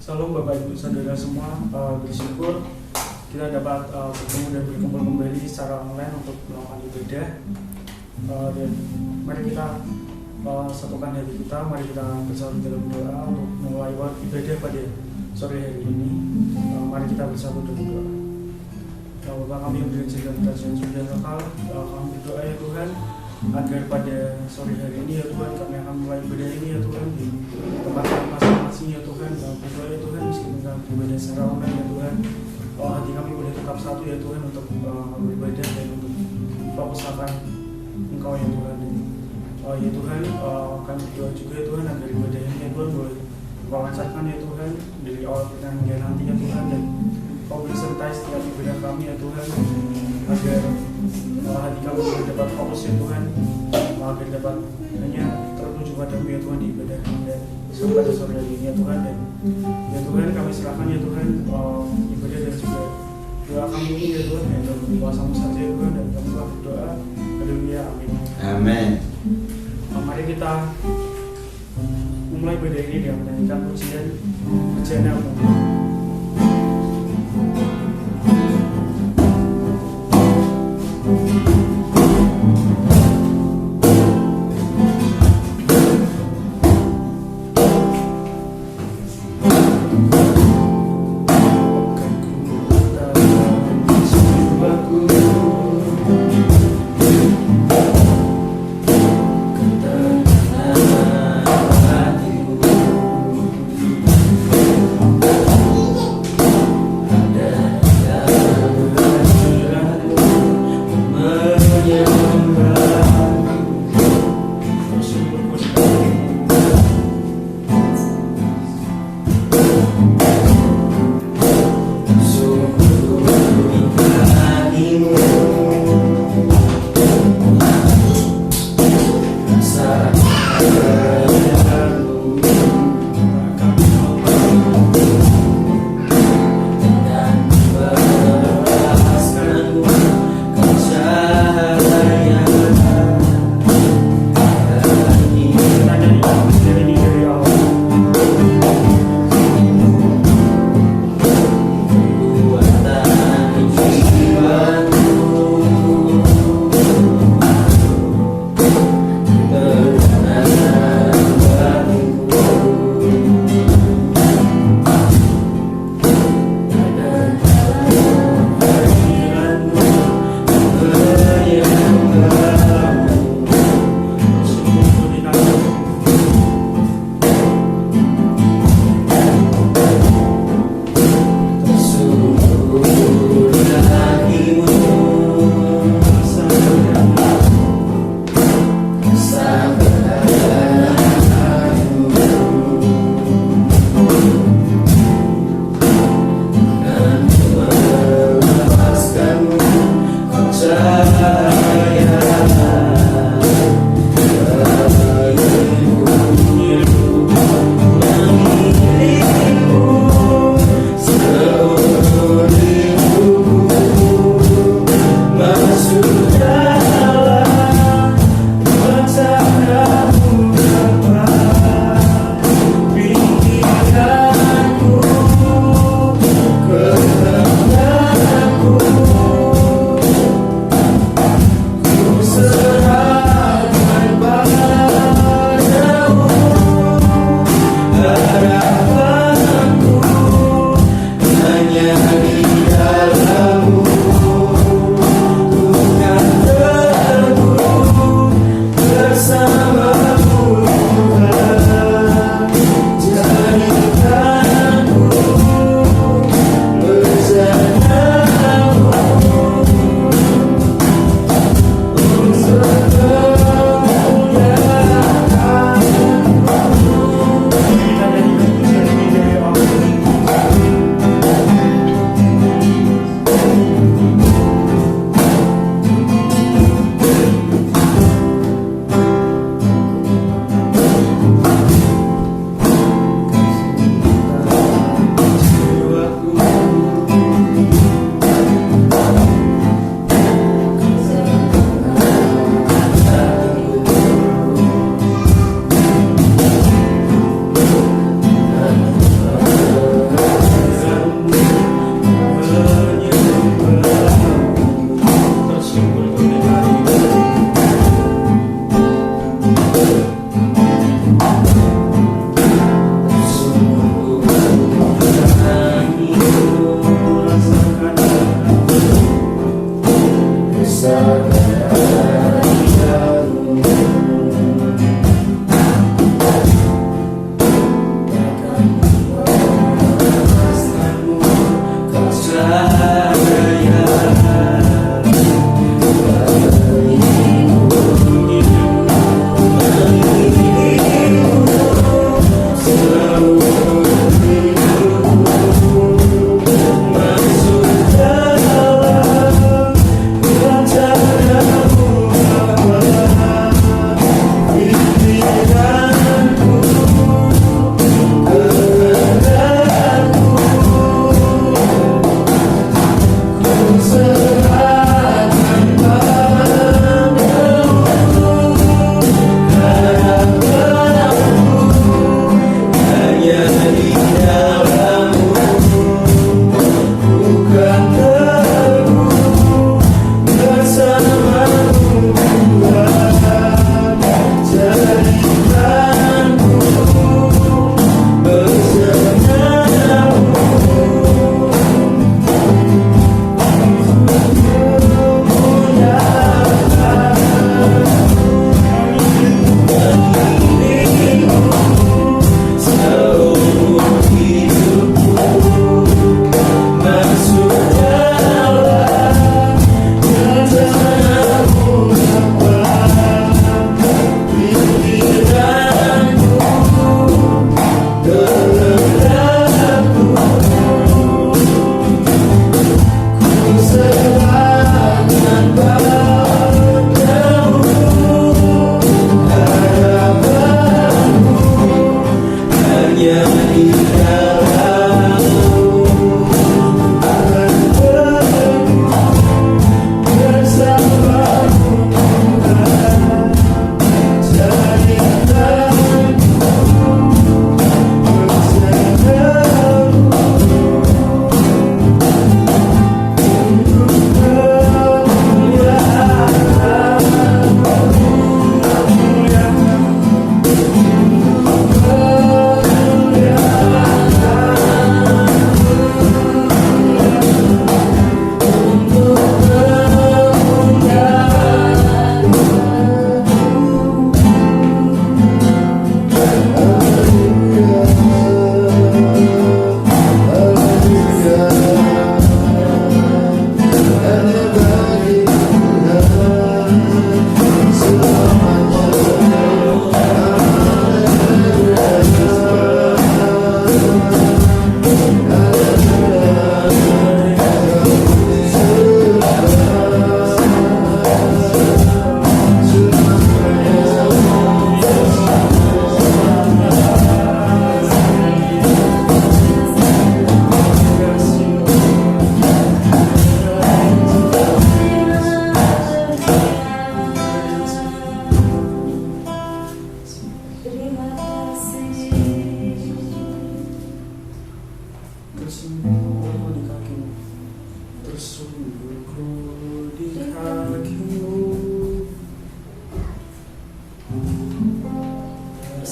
Salam Bapak Ibu Saudara semua, bersyukur kita dapat bertemu dan berkumpul kembali secara online untuk melakukan ibadah. Dan mari kita satukan hati kita, mari kita bersatu dalam doa untuk memulai ibadah pada sore hari ini. Mari kita bersatu dalam doa. Ya Bapak kami yang berada dalam kerajaan surga yang kekal, kami berdoa ya Tuhan agar pada sore hari ini ya Tuhan kami akan mulai ibadah ini ya Tuhan di tempat kami masing-masing ya Tuhan. Kami berdoa ya Tuhan meskipun kami beribadah secara online ya Tuhan, hati kami boleh tetap satu ya Tuhan untuk beribadah dan untuk fokus akan Engkau ya Tuhan. Ya Tuhan, kami berdoa juga ya Tuhan agar ibadah ini ya Tuhan boleh Engkau lancarkan ya Tuhan dari awal pertengahan hingga nanti ya Tuhan, dan Kau bersertai setiap ibadah kami ya Tuhan, agar hati kami boleh dapat fokus ya Tuhan, agar dapat hanya tertuju padamu ya Tuhan di ibadah kami dan pada sore hari ini ya Tuhan. Dan ya Tuhan kami serahkan ya Tuhan ibadah dan juga doa kami ini ya Tuhan, yang dalam kuasa-Mu saja ya Tuhan, dan kami telah berdoa. Haleluya, amin. Amin. Mari kita memulai ibadah ini dengan menyanyikan pujian-Mu. Amin.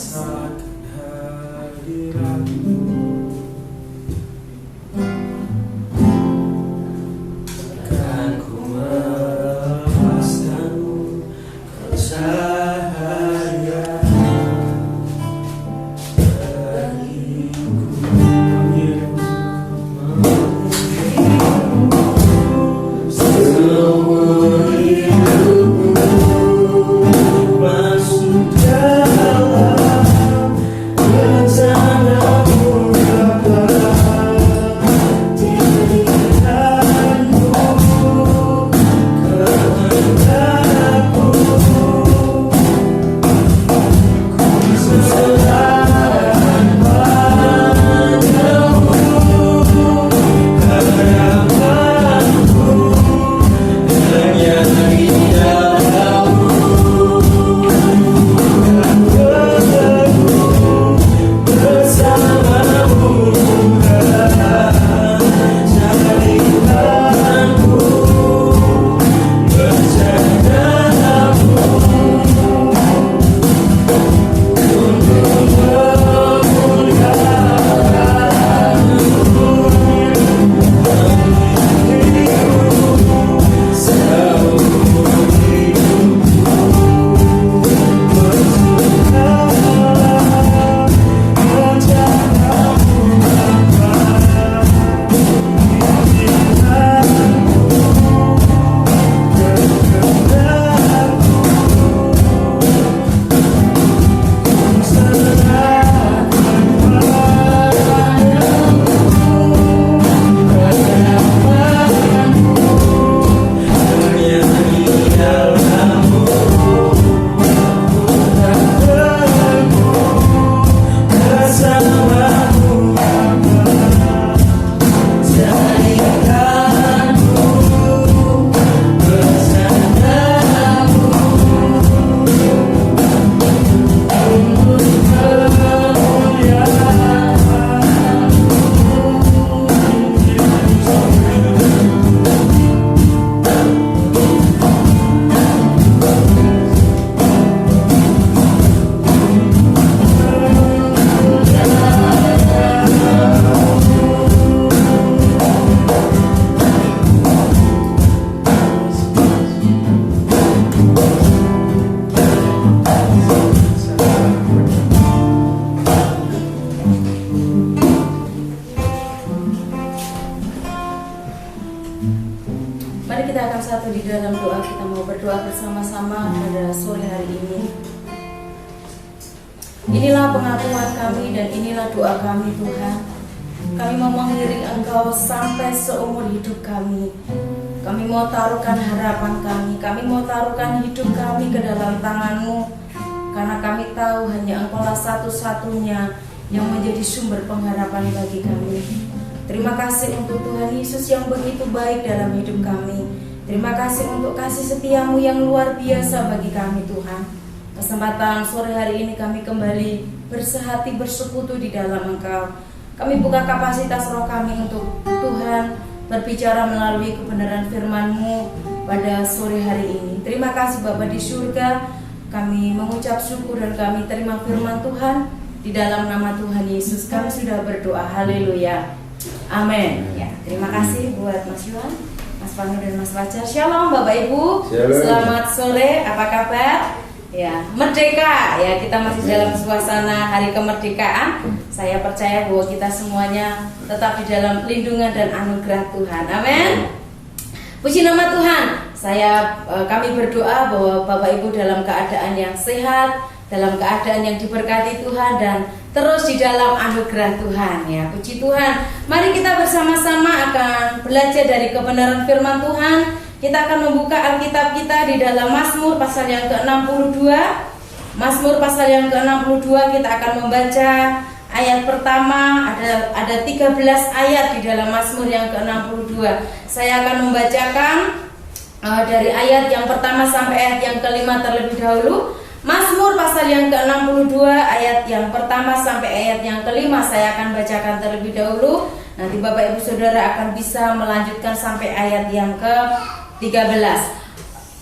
rasakan hadiratmu. Takkan ku melepaskanmu, kau cahaya Di dalam doa kita mau berdoa bersama-sama pada sore hari ini. Inilah pengakuan kami dan inilah doa kami Tuhan. Kami mau mengiring Engkau sampai seumur hidup kami. Kami mau taruhkan harapan kami mau taruhkan hidup kami ke dalam tangan-Mu. Karena kami tahu hanya Engkau lah satu-satunya yang menjadi sumber pengharapan bagi kami. Terima kasih untuk Tuhan Yesus yang begitu baik dalam hidup kami. Terima kasih untuk kasih setiamu yang luar biasa bagi kami Tuhan. Kesempatan sore hari ini kami kembali bersehati bersekutu di dalam Engkau. Kami buka kapasitas roh kami untuk Tuhan berbicara melalui kebenaran firman-Mu pada sore hari ini. Terima kasih Bapa di surga. Kami mengucap syukur dan kami terima firman Tuhan. Di dalam nama Tuhan Yesus kami sudah berdoa. Haleluya. Amin. Ya, terima kasih buat Mas Yuhan, Mas Panu dan Mas Fajar. Shalom Bapak Ibu. Shalom. Selamat sore. Apa kabar? Ya, merdeka. Ya, kita masih dalam suasana hari kemerdekaan. Saya percaya bahwa kita semuanya tetap di dalam lindungan dan anugerah Tuhan. Amin. Puji nama Tuhan. Kami berdoa bahwa Bapak Ibu dalam keadaan yang sehat, dalam keadaan yang diberkati Tuhan dan terus di dalam anugerah Tuhan ya. Puji Tuhan. Mari kita bersama-sama akan belajar dari kebenaran firman Tuhan. Kita akan membuka Alkitab kita di dalam Mazmur pasal yang ke-62. Mazmur pasal yang ke-62 kita akan membaca ayat pertama, ada 13 ayat di dalam Mazmur yang ke-62. Saya akan membacakan dari ayat yang pertama sampai ayat yang kelima terlebih dahulu. Mazmur pasal yang ke-62 ayat yang pertama sampai ayat yang kelima saya akan bacakan terlebih dahulu. Nanti Bapak Ibu Saudara akan bisa melanjutkan sampai ayat yang ke-13.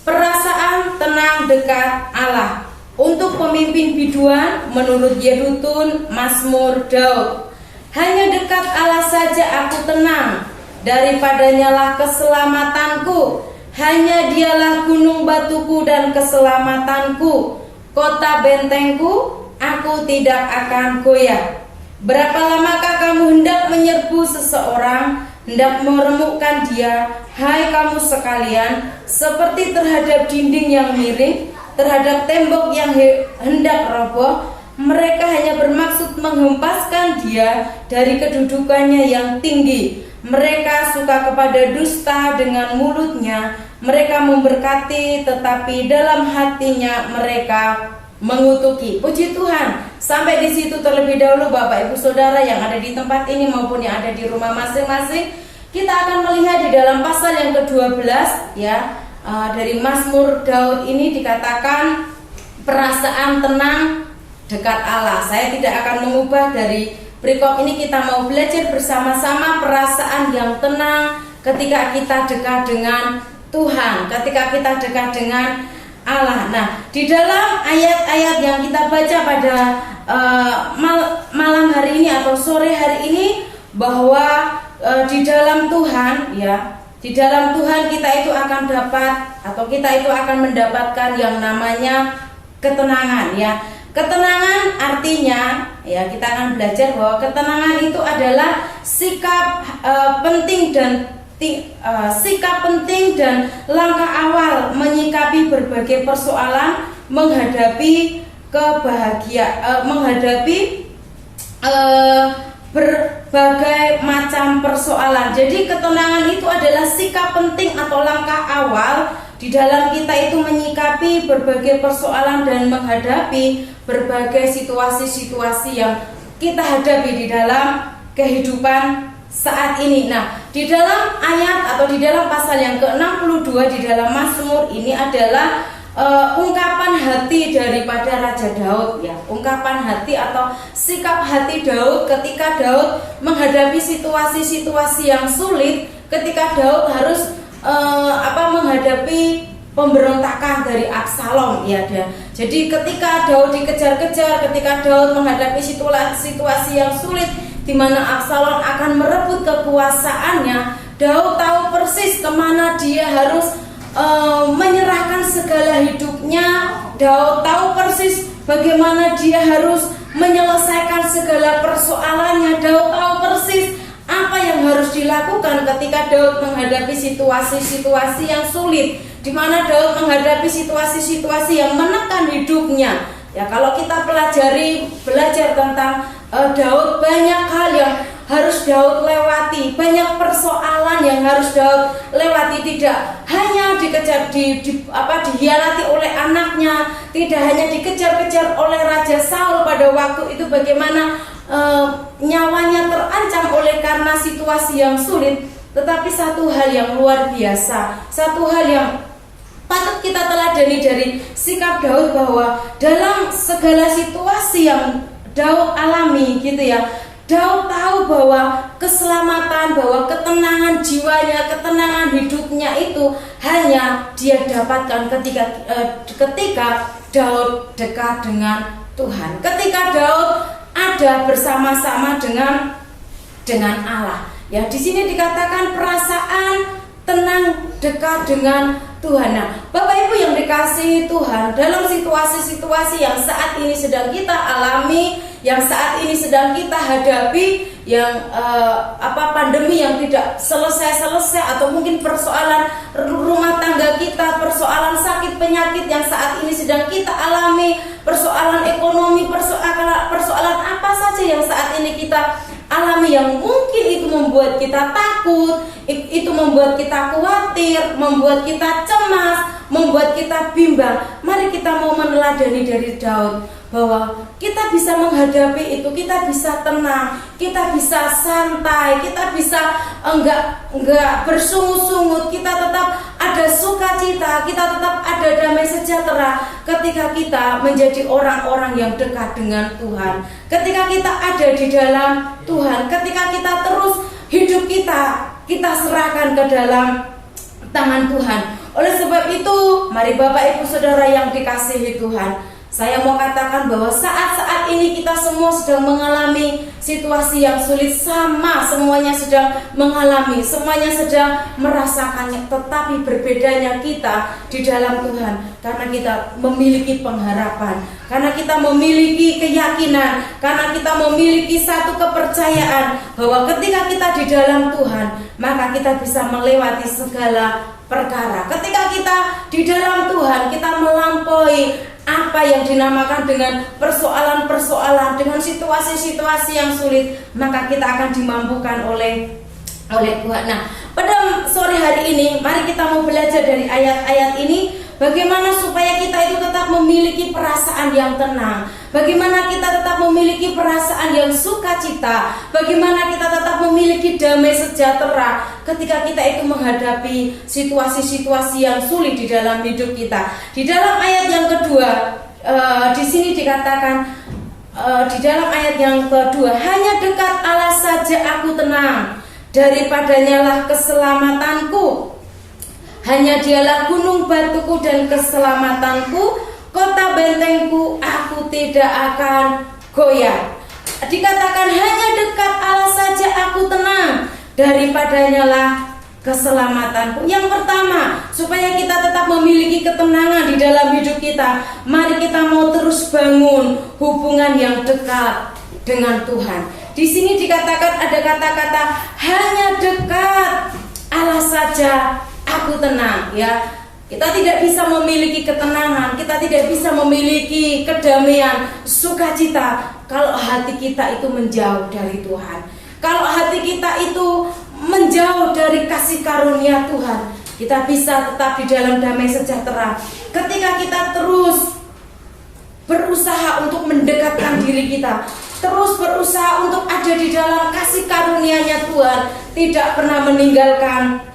Perasaan tenang dekat Allah, Untuk pemimpin biduan, menurut Yedutun, Mazmur Daud. Hanya dekat Allah saja aku tenang, daripadanya lah keselamatanku. Hanya dialah gunung batuku dan keselamatanku, kota bentengku, aku tidak akan goyah. Berapa lamakah kamu hendak menyerbu seseorang, hendak meremukkan dia, hai kamu sekalian, seperti terhadap dinding yang miring, terhadap tembok yang hendak roboh. Mereka hanya bermaksud menghempaskan dia dari kedudukannya yang tinggi. Mereka suka kepada dusta dengan mulutnya. Mereka memberkati, tetapi dalam hatinya mereka mengutuki. Puji Tuhan. Sampai di situ terlebih dahulu Bapak Ibu Saudara yang ada di tempat ini maupun yang ada di rumah masing-masing. Kita akan melihat di dalam pasal yang ke-12 ya, dari Mazmur Daud ini dikatakan perasaan tenang dekat Allah. Saya tidak akan mengubah dari perikop ini. Kita mau belajar bersama-sama perasaan yang tenang ketika kita dekat dengan Tuhan, ketika kita dekat dengan Allah. Nah, di dalam ayat-ayat yang kita baca pada malam hari ini atau sore hari ini, bahwa di dalam Tuhan ya, di dalam Tuhan kita itu akan dapat atau kita itu akan mendapatkan yang namanya ketenangan ya. Ketenangan artinya ya, kita akan belajar bahwa ketenangan itu adalah sikap penting dan langkah awal menyikapi berbagai persoalan, menghadapi berbagai macam persoalan. Jadi ketenangan itu adalah sikap penting atau langkah awal di dalam kita itu menyikapi berbagai persoalan dan menghadapi berbagai situasi-situasi yang kita hadapi di dalam kehidupan saat ini. Nah, di dalam ayat atau di dalam pasal yang ke-62 di dalam Mazmur ini adalah ungkapan hati daripada Raja Daud ya. Ungkapan hati atau sikap hati Daud ketika Daud menghadapi situasi-situasi yang sulit, ketika Daud harus menghadapi pemberontakan dari Absalom ya dia. Jadi ketika Daud dikejar-kejar, ketika Daud menghadapi situasi yang sulit di mana Absalom akan merebut kekuasaannya, Daud tahu persis kemana dia harus menyerahkan segala hidupnya. Daud tahu persis bagaimana dia harus menyelesaikan segala persoalannya. Daud tahu persis apa yang harus dilakukan ketika Daud menghadapi situasi-situasi yang sulit, di mana Daud menghadapi situasi-situasi yang menekan hidupnya. Ya, kalau kita belajar tentang Daud, banyak hal yang harus Daud lewati, banyak persoalan yang harus Daud lewati. Tidak hanya dihianati oleh anaknya, tidak hanya dikejar-kejar oleh Raja Saul pada waktu itu, bagaimana nyawanya terancam oleh karena situasi yang sulit. Tetapi satu hal yang luar biasa, satu hal yang patut kita teladani dari sikap Daud, bahwa dalam segala situasi yang Daud alami gitu ya, Daud tahu bahwa keselamatan, bahwa ketenangan jiwanya, ketenangan hidupnya itu hanya dia dapatkan ketika Daud dekat dengan Tuhan, ketika Daud ada bersama-sama dengan Allah. Ya, di sini dikatakan perasaan tenang dekat dengan Tuhan. Nah, Bapak Ibu yang dikasihi Tuhan, dalam situasi-situasi yang saat ini sedang kita alami, yang saat ini sedang kita hadapi, yang pandemi yang tidak selesai-selesai, atau mungkin persoalan rumah tangga kita, persoalan sakit penyakit yang saat ini sedang kita alami, persoalan ekonomi, persoalan apa saja yang saat ini kita alami, yang mungkin itu membuat kita takut, itu membuat kita khawatir, membuat kita cemas, membuat kita bimbang. Mari kita mau meneladani dari Daud, bahwa kita bisa menghadapi itu, kita bisa tenang, kita bisa santai, kita bisa enggak bersungut-sungut, kita tetap ada sukacita, kita tetap ada damai sejahtera ketika kita menjadi orang-orang yang dekat dengan Tuhan, ketika kita ada di dalam Tuhan, ketika kita terus hidup kita serahkan ke dalam tangan Tuhan. Oleh sebab itu, mari Bapak Ibu Saudara yang dikasihi Tuhan, Saya mau katakan bahwa saat-saat ini kita semua sedang mengalami situasi yang sulit, sama semuanya sedang mengalami, semuanya sedang merasakannya, tetapi berbedanya kita di dalam Tuhan karena kita memiliki pengharapan, karena kita memiliki keyakinan, karena kita memiliki satu kepercayaan bahwa ketika kita di dalam Tuhan, maka kita bisa melewati segala perkara. Ketika kita di dalam Tuhan, kita melampaui apa yang dinamakan dengan persoalan-persoalan, dengan situasi-situasi yang sulit, maka kita akan dimampukan oleh Tuhan. Nah, pada sore hari ini, mari kita mau belajar dari ayat-ayat ini, bagaimana supaya kita itu tetap memiliki perasaan yang tenang, bagaimana kita tetap memiliki perasaan yang sukacita, bagaimana kita tetap memiliki damai sejahtera ketika kita itu menghadapi situasi-situasi yang sulit di dalam hidup kita. Di dalam ayat yang kedua, di sini dikatakan, di dalam ayat yang kedua, hanya dekat Allah saja aku tenang, daripadanya lah keselamatanku. Hanya dialah gunung batuku dan keselamatanku, kota bentengku, aku tidak akan goyah. Dikatakan hanya dekat Allah saja aku tenang, daripadanya lah keselamatanku. Yang pertama, supaya kita tetap memiliki ketenangan di dalam hidup kita, mari kita mau terus bangun hubungan yang dekat dengan Tuhan. Di sini dikatakan ada kata-kata hanya dekat Allah saja aku tenang, ya. Kita tidak bisa memiliki ketenangan, kita tidak bisa memiliki kedamaian, sukacita kalau hati kita itu menjauh dari Tuhan. Kalau hati kita itu menjauh dari kasih karunia Tuhan, kita bisa tetap di dalam damai sejahtera ketika kita terus berusaha untuk mendekatkan diri kita, terus berusaha untuk ada di dalam kasih karunia-Nya Tuhan, tidak pernah meninggalkan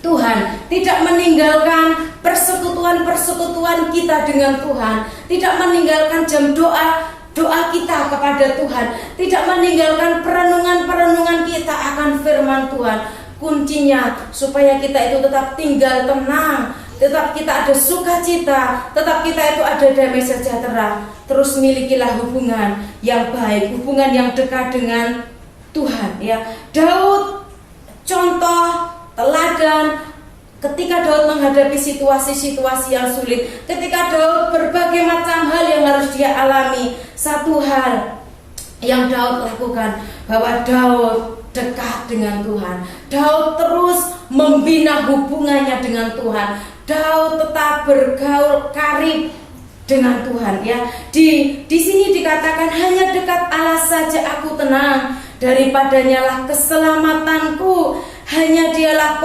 Tuhan, tidak meninggalkan persekutuan-persekutuan kita dengan Tuhan, tidak meninggalkan jam doa kita kepada Tuhan, tidak meninggalkan perenungan-perenungan kita akan firman Tuhan. Kuncinya supaya kita itu tetap tinggal tenang, tetap kita ada sukacita, tetap kita itu ada damai sejahtera. Terus milikilah hubungan yang baik, hubungan yang dekat dengan Tuhan, ya. Daud contoh teladan ketika Daud menghadapi situasi-situasi yang sulit, ketika Daud berbagai macam hal yang harus dia alami, satu hal yang Daud lakukan, bahwa Daud dekat dengan Tuhan. Daud terus membina hubungannya dengan Tuhan. Daud tetap bergaul karib dengan Tuhan, ya. Di sini dikatakan hanya dekat Allah saja aku tenang, daripadanya lah keselamatanku. Hanya dialah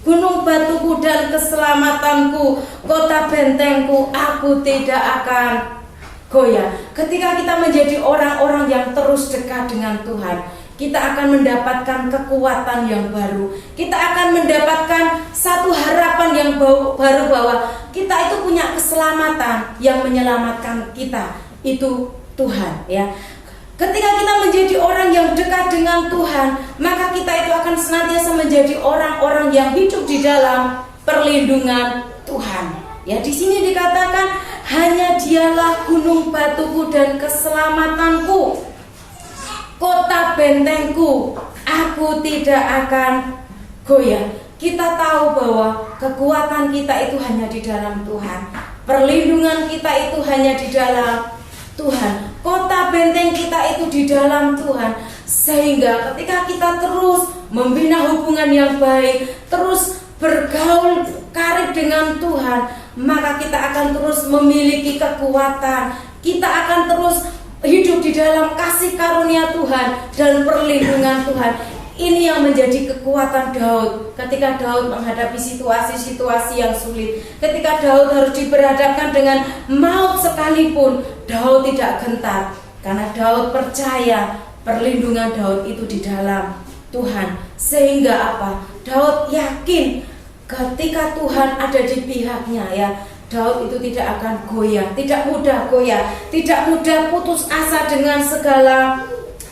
gunung batuku dan keselamatanku, kota bentengku, aku tidak akan goyah. Ketika kita menjadi orang-orang yang terus dekat dengan Tuhan, kita akan mendapatkan kekuatan yang baru. Kita akan mendapatkan satu harapan yang baru, bahwa kita itu punya keselamatan yang menyelamatkan kita, itu Tuhan, ya. Ketika kita menjadi orang yang dekat dengan Tuhan, maka kita itu akan senantiasa menjadi orang-orang yang hidup di dalam perlindungan Tuhan. Ya, di sini dikatakan hanya dialah gunung batuku dan keselamatanku, kota bentengku, aku tidak akan goyah. Kita tahu bahwa kekuatan kita itu hanya di dalam Tuhan, perlindungan kita itu hanya di dalam Tuhan, kota benteng kita itu di dalam Tuhan. Sehingga ketika kita terus membina hubungan yang baik, terus bergaul karib dengan Tuhan, maka kita akan terus memiliki kekuatan. Kita akan terus hidup di dalam kasih karunia Tuhan dan perlindungan Tuhan. Ini yang menjadi kekuatan Daud ketika Daud menghadapi situasi-situasi yang sulit. Ketika Daud harus diberhadapkan dengan maut sekalipun, Daud tidak gentar, karena Daud percaya perlindungan Daud itu di dalam Tuhan. Sehingga apa? Daud yakin ketika Tuhan ada di pihaknya, ya. Daud itu tidak akan goyah, tidak mudah goyah, tidak mudah putus asa dengan segala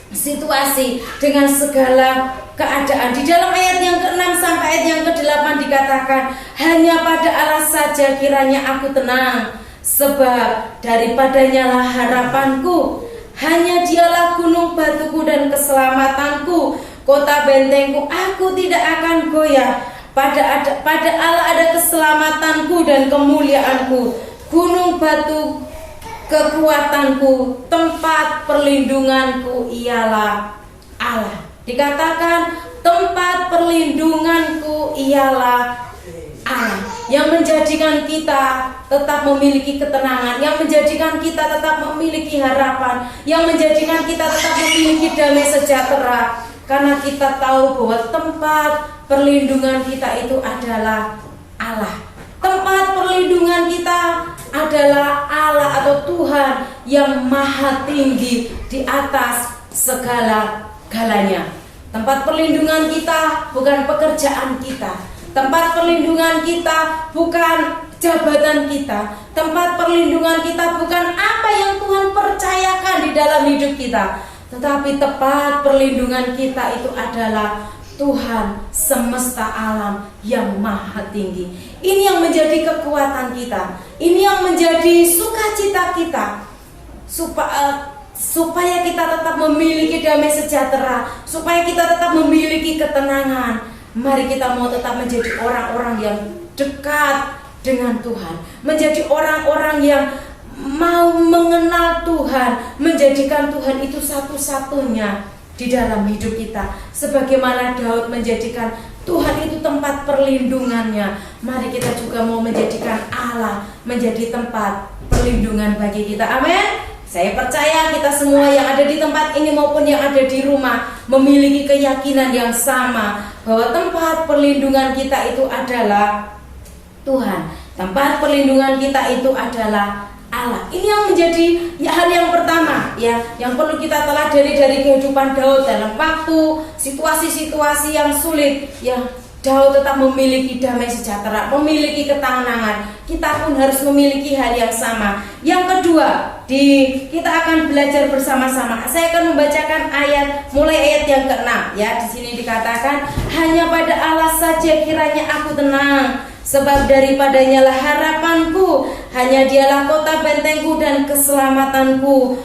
situasi, dengan segala keadaan. Di dalam ayat yang ke-6 sampai ayat yang ke-8 dikatakan, hanya pada Allah saja kiranya aku tenang, Sebab daripadanya lah harapanku, hanya dialah gunung batuku dan keselamatanku, kota bentengku, aku tidak akan goyah. Pada Allah ada keselamatanku dan kemuliaanku, gunung batu kekuatanku, tempat perlindunganku ialah Allah. Dikatakan tempat perlindunganku ialah Allah, yang menjadikan kita tetap memiliki ketenangan, yang menjadikan kita tetap memiliki harapan, yang menjadikan kita tetap memiliki damai sejahtera, karena kita tahu bahwa tempat perlindungan kita itu adalah Allah. Tempat perlindungan kita adalah Allah atau Tuhan yang maha tinggi di atas segala-galanya. Tempat perlindungan kita bukan pekerjaan kita. Tempat perlindungan kita bukan jabatan kita. Tempat perlindungan kita bukan apa yang Tuhan percayakan di dalam hidup kita. Tetapi tempat perlindungan kita itu adalah Tuhan semesta alam yang maha tinggi. Ini yang menjadi kekuatan kita. Ini yang menjadi sukacita kita. Supaya kita tetap memiliki damai sejahtera, supaya kita tetap memiliki ketenangan. Mari kita mau tetap menjadi orang-orang yang dekat dengan Tuhan, menjadi orang-orang yang mau mengenal Tuhan, menjadikan Tuhan itu satu-satunya di dalam hidup kita. Sebagaimana Daud menjadikan Tuhan itu tempat perlindungannya, mari kita juga mau menjadikan Allah menjadi tempat perlindungan bagi kita. Amin. Saya percaya kita semua yang ada di tempat ini maupun yang ada di rumah memiliki keyakinan yang sama bahwa tempat perlindungan kita itu adalah Tuhan. Tempat perlindungan kita itu adalah Allah. Ini yang menjadi hal yang pertama ya, yang perlu kita teladani dari kehidupan Daud dalam waktu situasi-situasi yang sulit ya. Daud tetap memiliki damai sejahtera, memiliki ketenangan. Kita pun harus memiliki hal yang sama. Yang kedua, kita akan belajar bersama-sama. Saya akan membacakan mulai ayat yang ke-6 ya. Di sini dikatakan, hanya pada Allah saja kiranya aku tenang, sebab daripadanya lah harapanku, hanya dialah kota bentengku dan keselamatanku.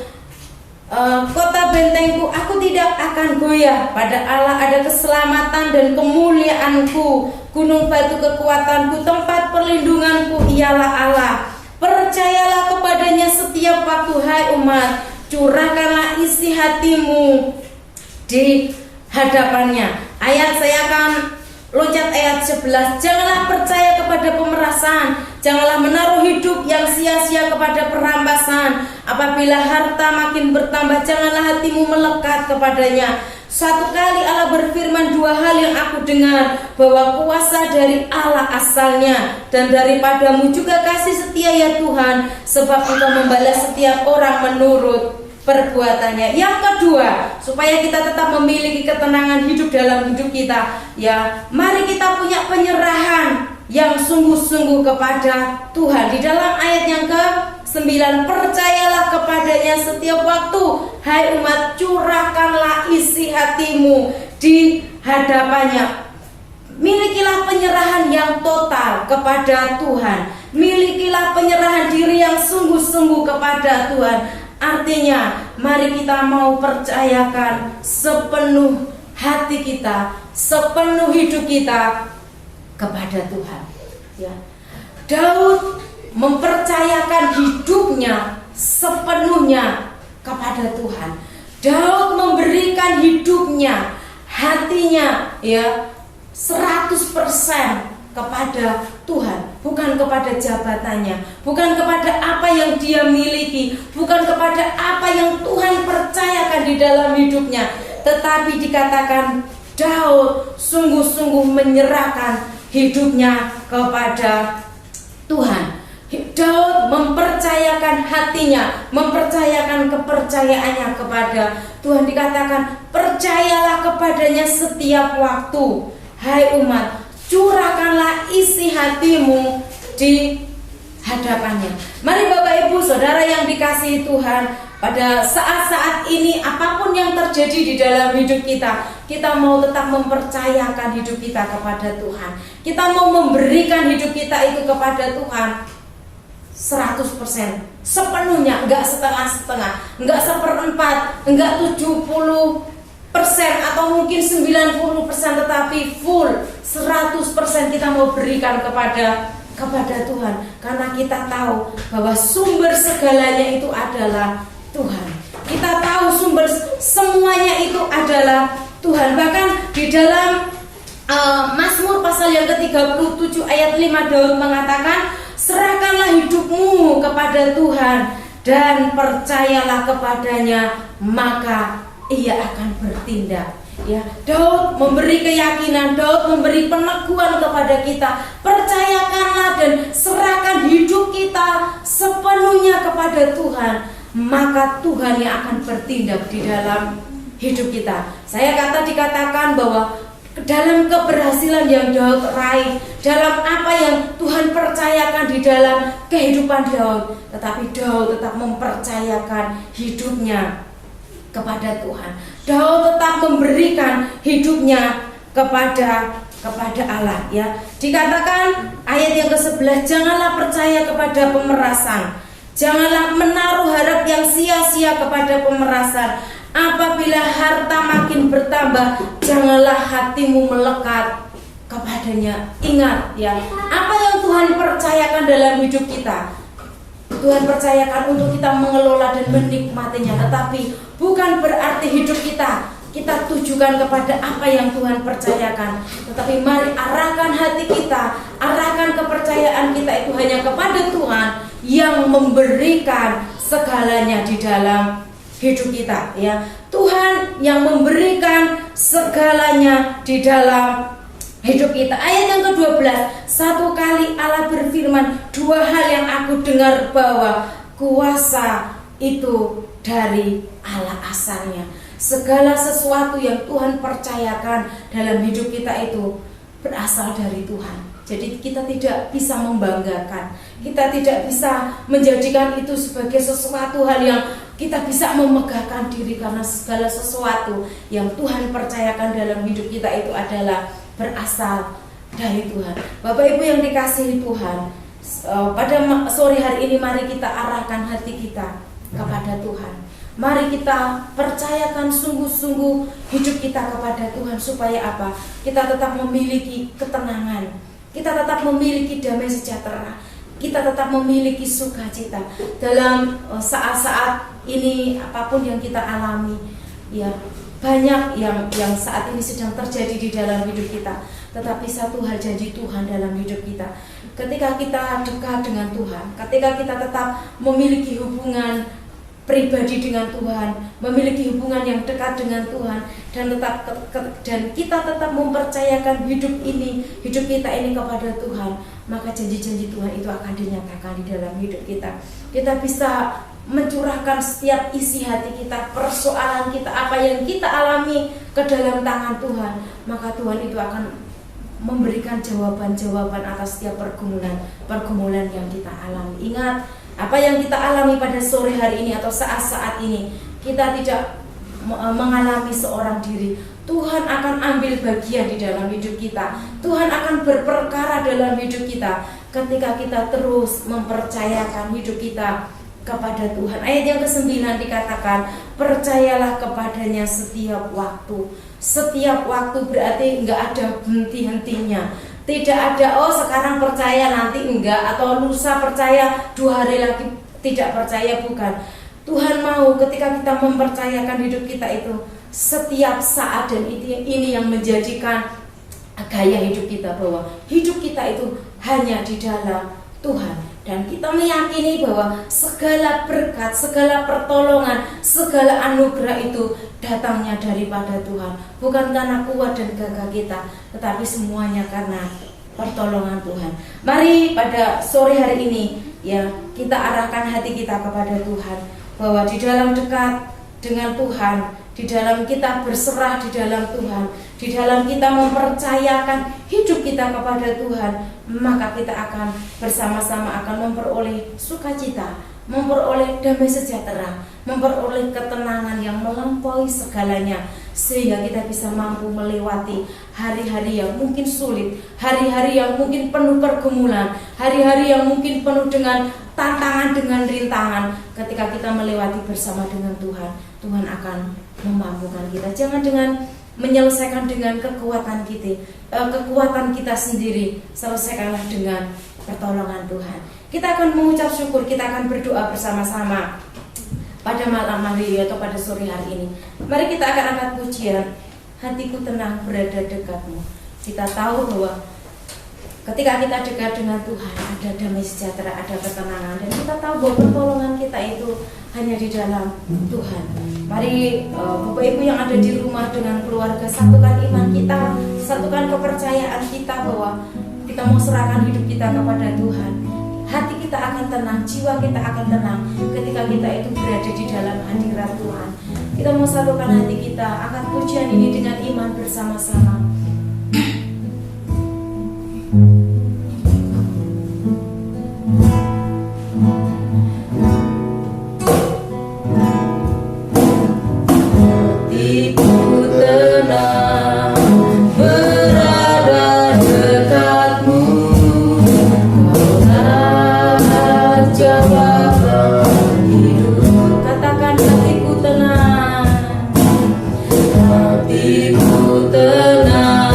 Kota bentengku, aku tidak akan goyah. Pada Allah ada keselamatan dan kemuliaanku, gunung batu kekuatanku, tempat perlindunganku ialah Allah. Percayalah kepadanya setiap waktu, hai umat, curahkanlah isi hatimu di hadapannya. Saya akan loncat ayat 11. Janganlah percaya kepada pemerasan, janganlah menaruh hidup yang sia-sia kepada perampasan. Apabila harta makin bertambah, janganlah hatimu melekat kepadanya. Satu kali Allah berfirman, dua hal yang aku dengar, bahwa kuasa dari Allah asalnya, dan daripadamu juga kasih setia ya Tuhan, sebab Engkau membalas setiap orang menurut perbuatannya. Yang kedua, supaya kita tetap memiliki ketenangan hidup dalam hidup kita ya, mari kita punya penyerahan yang sungguh-sungguh kepada Tuhan. Di dalam ayat yang ke-9, percayalah kepadanya setiap waktu, hai umat, curahkanlah isi hatimu di hadapannya. Milikilah penyerahan yang total kepada Tuhan. Milikilah penyerahan diri yang sungguh-sungguh kepada Tuhan. Artinya, mari kita mau percayakan sepenuh hati kita, sepenuh hidup kita kepada Tuhan. Ya. Daud mempercayakan hidupnya sepenuhnya kepada Tuhan. Daud memberikan hidupnya, hatinya, ya, 100% kepada Tuhan, bukan kepada jabatannya, bukan kepada apa yang dia miliki, bukan kepada apa yang Tuhan percayakan di dalam hidupnya, tetapi dikatakan Daud sungguh-sungguh menyerahkan hidupnya kepada Tuhan. Daud mempercayakan hatinya, mempercayakan kepercayaannya kepada Tuhan. Dikatakan, percayalah kepadanya setiap waktu, hai umat, curahkanlah isi hatimu di hadapannya. Mari Bapak Ibu Saudara yang dikasihi Tuhan, pada saat-saat ini apapun yang terjadi di dalam hidup kita, kita mau tetap mempercayakan hidup kita kepada Tuhan. Kita mau memberikan hidup kita itu kepada Tuhan. 100%, sepenuhnya, enggak setengah-setengah, enggak 1/4, enggak 70% atau mungkin 90%, tetapi full 100% kita mau berikan kepada Tuhan, karena kita tahu bahwa sumber segalanya itu adalah Tuhan. Kita tahu sumber semuanya itu adalah Tuhan. Bahkan di dalam Mazmur pasal yang ke-37 ayat 5, Daud mengatakan, serahkanlah hidupmu kepada Tuhan dan percayalah kepadanya, maka ia akan bertindak. Ya, Daud memberi keyakinan, Daud memberi peneguhan kepada kita. Percayakanlah dan serahkan hidup kita sepenuhnya kepada Tuhan, maka Tuhan yang akan bertindak di dalam hidup kita. Saya dikatakan bahwa dalam keberhasilan yang Daud raih, dalam apa yang Tuhan percayakan di dalam kehidupan Daud, tetapi Daud tetap mempercayakan hidupnya kepada Tuhan. Daud tetap memberikan hidupnya kepada Allah, ya. Dikatakan ayat yang ke-11, janganlah percaya kepada pemerasan, janganlah menaruh harap yang sia-sia kepada pemerasan. Apabila harta makin bertambah, janganlah hatimu melekat kepadanya. Ingat, ya, apa yang Tuhan percayakan dalam hidup kita, Tuhan percayakan untuk kita mengelola dan menikmatinya. Tetapi bukan berarti hidup kita tujukan kepada apa yang Tuhan percayakan. Tetapi mari arahkan hati kita, arahkan kepercayaan kita itu hanya kepada Tuhan yang memberikan segalanya di dalam hidup kita, ya. Tuhan yang memberikan segalanya di dalam hidup kita. Ayat yang ke-12, satu kali Allah berfirman, dua hal yang aku dengar, bahwa kuasa itu dari Allah asalnya. Segala sesuatu yang Tuhan percayakan dalam hidup kita itu berasal dari Tuhan. Jadi kita tidak bisa membanggakan, kita tidak bisa menjadikan itu sebagai sesuatu hal yang kita bisa memegahkan diri, karena segala sesuatu yang Tuhan percayakan dalam hidup kita itu adalah berasal dari Tuhan. Bapak Ibu yang dikasihi Tuhan, pada sore hari ini mari kita arahkan hati kita kepada Tuhan. Mari kita percayakan sungguh-sungguh hidup kita kepada Tuhan, supaya apa? Kita tetap memiliki ketenangan, kita tetap memiliki damai sejahtera, kita tetap memiliki sukacita dalam saat-saat ini. Apapun yang kita alami, ya, banyak yang saat ini sedang terjadi di dalam hidup kita, tetapi satu hal janji Tuhan dalam hidup kita, ketika kita dekat dengan Tuhan, ketika kita tetap memiliki hubungan pribadi dengan Tuhan, memiliki hubungan yang dekat dengan Tuhan, dan kita tetap mempercayakan hidup kita ini kepada Tuhan, maka janji-janji Tuhan itu akan dinyatakan di dalam hidup kita. Kita bisa mencurahkan setiap isi hati kita, persoalan kita, apa yang kita alami ke dalam tangan Tuhan, maka Tuhan itu akan memberikan jawaban-jawaban atas setiap pergumulan yang kita alami. Ingat, apa yang kita alami pada sore hari ini atau saat-saat ini, kita tidak mengalami seorang diri. Tuhan akan ambil bagian di dalam hidup kita. Tuhan akan berperkara dalam hidup kita ketika kita terus mempercayakan hidup kita kepada Tuhan. Ayat yang ke-9 dikatakan, percayalah kepadanya setiap waktu. Setiap waktu berarti enggak ada henti-hentinya. Tidak ada, oh sekarang percaya nanti enggak, atau lusa percaya 2 hari lagi tidak percaya, bukan. Tuhan mau ketika kita mempercayakan hidup kita itu setiap saat, dan ini yang menjadikan gaya hidup kita, bahwa hidup kita itu hanya di dalam Tuhan. Dan kita meyakini bahwa segala berkat, segala pertolongan, segala anugerah itu datangnya daripada Tuhan. Bukan karena kuat dan gagah kita, tetapi semuanya karena pertolongan Tuhan. Mari pada sore hari ini, ya, kita arahkan hati kita kepada Tuhan, bahwa di dalam dekat dengan Tuhan, di dalam kita berserah di dalam Tuhan, di dalam kita mempercayakan hidup kita kepada Tuhan, maka kita akan bersama-sama akan memperoleh sukacita, memperoleh damai sejahtera, memperoleh ketenangan yang melampaui segalanya, sehingga kita bisa mampu melewati hari-hari yang mungkin sulit, hari-hari yang mungkin penuh pergumulan, hari-hari yang mungkin penuh dengan tantangan dengan rintangan, ketika kita melewati bersama dengan Tuhan, Tuhan akan memampukan kita. Jangan dengan menyelesaikan dengan kekuatan kita sendiri, selesaikanlah dengan pertolongan Tuhan. Kita akan mengucap syukur, kita akan berdoa bersama-sama pada malam hari atau pada sore hari ini. Mari kita akan angkat pujian, hatiku tenang berada dekatmu. Kita tahu bahwa ketika kita dekat dengan Tuhan, ada damai sejahtera, ada ketenangan, dan kita tahu bahwa pertolongan kita itu hanya di dalam Tuhan. Mari Bapak Ibu yang ada di rumah dengan keluarga, satukan iman kita, satukan kepercayaan kita bahwa kita mau serahkan hidup kita kepada Tuhan. Hati kita akan tenang, jiwa kita akan tenang ketika kita itu berada di dalam hadirat Tuhan. Kita mau satukan hati kita, angkat pujian ini dengan iman bersama-sama. Hatiku tenang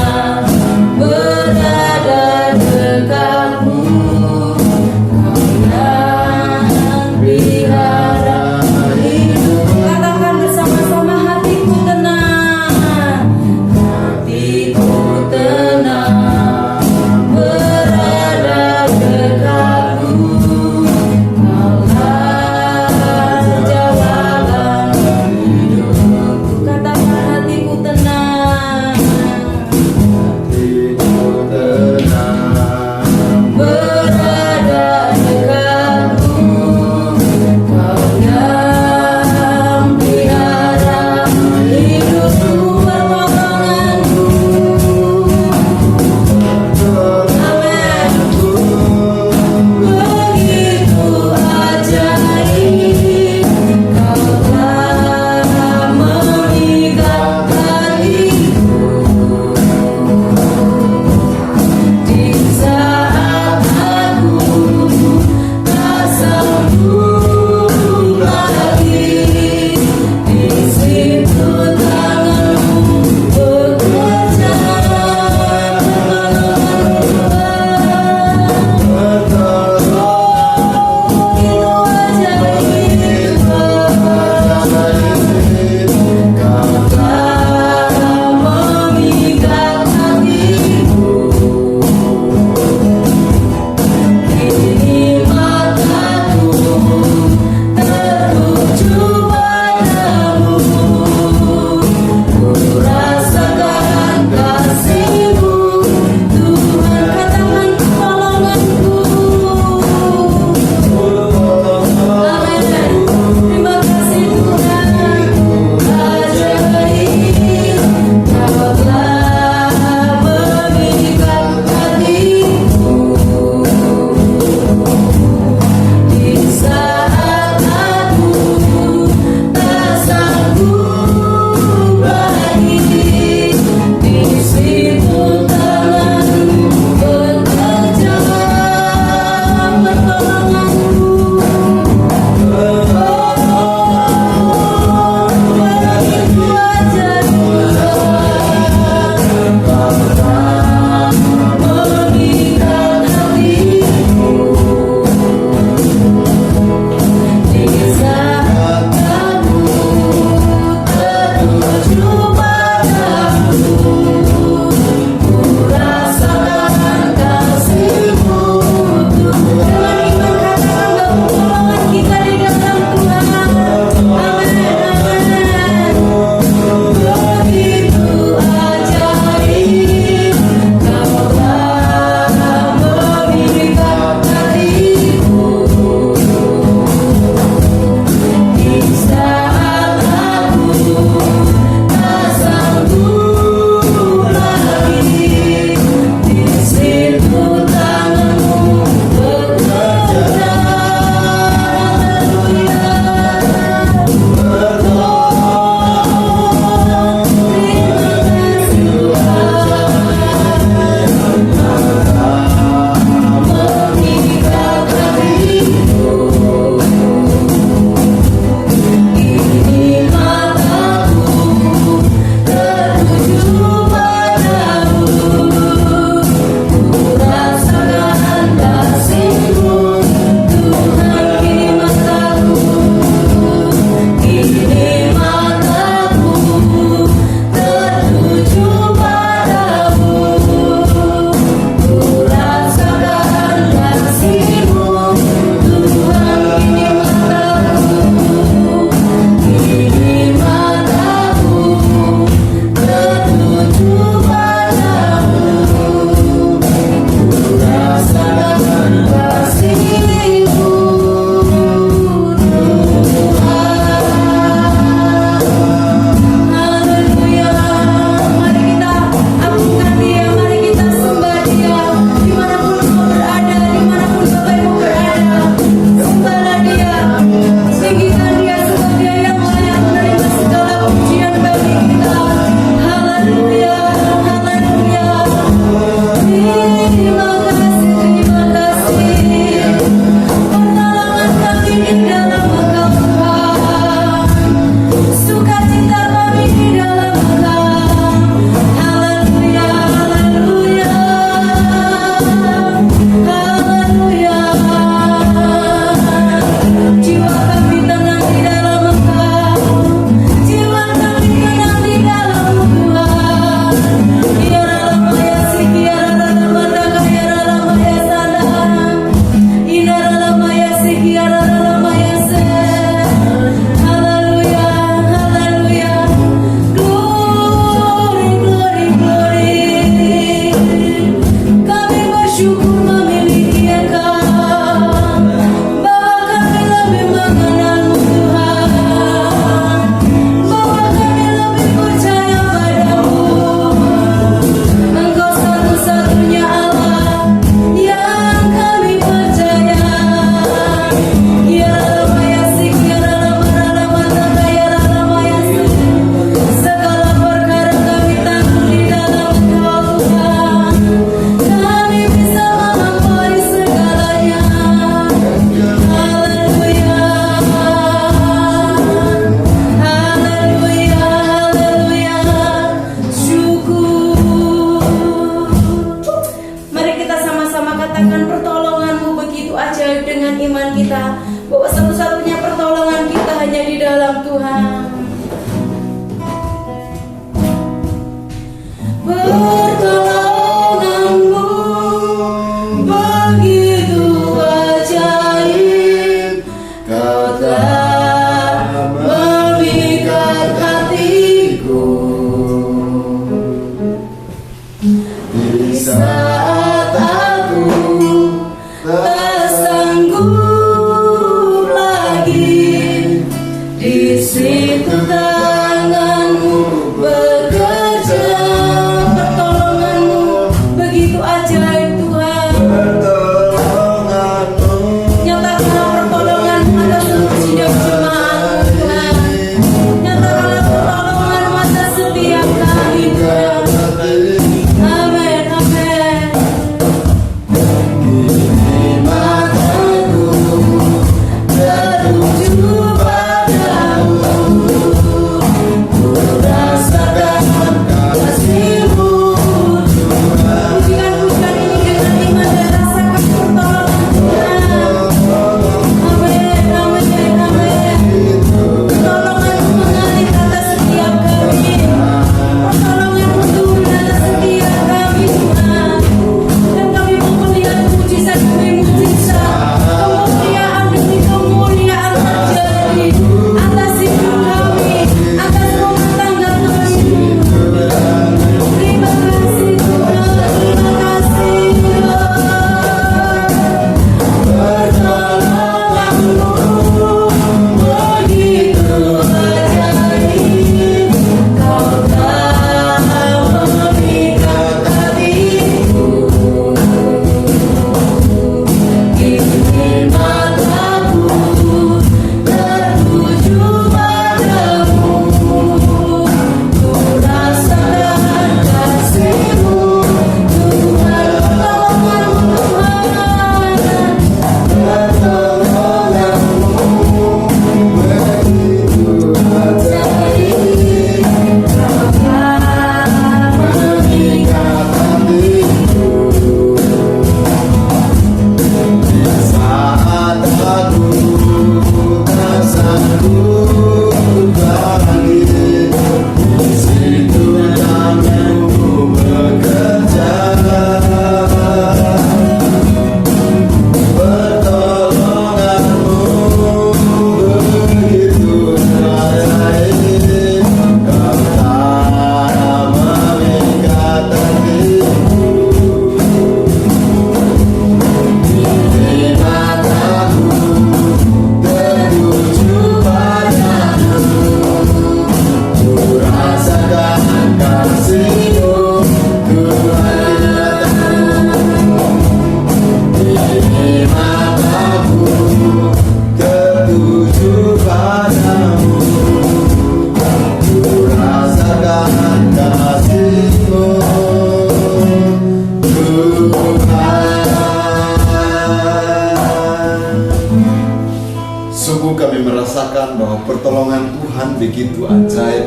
kami merasakan bahwa pertolongan Tuhan begitu ajaib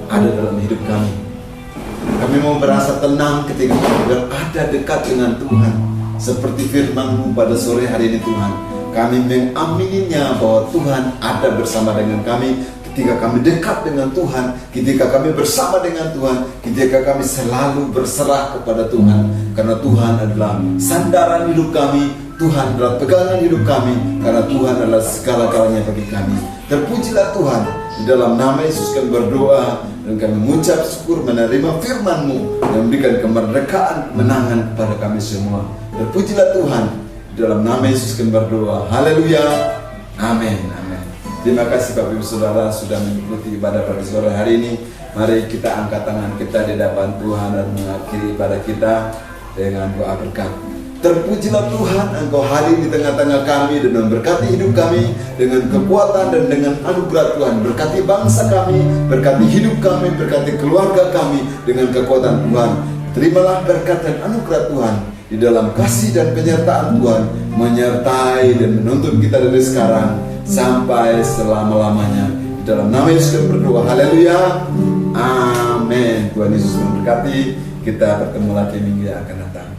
ada dalam hidup kami. Kami mau merasa tenang ketika kami berada dekat dengan Tuhan. Seperti firman-Mu pada sore hari ini Tuhan, kami mengamininya bahwa Tuhan ada bersama dengan kami ketika kami dekat dengan Tuhan, ketika kami bersama dengan Tuhan, ketika kami selalu berserah kepada Tuhan. Karena Tuhan adalah sandaran hidup kami, Tuhan adalah pegangan hidup kami, karena Tuhan adalah segala-galanya bagi kami. Terpujilah Tuhan. Di dalam nama Yesus kami berdoa dan kami mengucap syukur menerima firman-Mu yang memberikan kemerdekaan, kemenangan kepada kami semua. Terpujilah Tuhan. Di dalam nama Yesus kami berdoa. Haleluya. Amin. Amin. Terima kasih Bapak Ibu Saudara sudah mengikuti ibadah pada sore hari ini. Mari kita angkat tangan kita di hadapan Tuhan dan mengakhiri ibadah kita dengan doa berkat. Terpujilah Tuhan, Engkau hadir di tengah-tengah kami dan memberkati hidup kami dengan kekuatan dan dengan anugerah Tuhan. Berkati bangsa kami, berkati hidup kami, berkati keluarga kami dengan kekuatan Tuhan. Terimalah berkat dan anugerah Tuhan di dalam kasih dan penyertaan Tuhan, menyertai dan menuntun kita dari sekarang sampai selama-lamanya. Di dalam nama Yesus kami berdoa. Haleluya. Amin. Tuhan Yesus memberkati. Kita bertemu lagi minggu yang akan datang.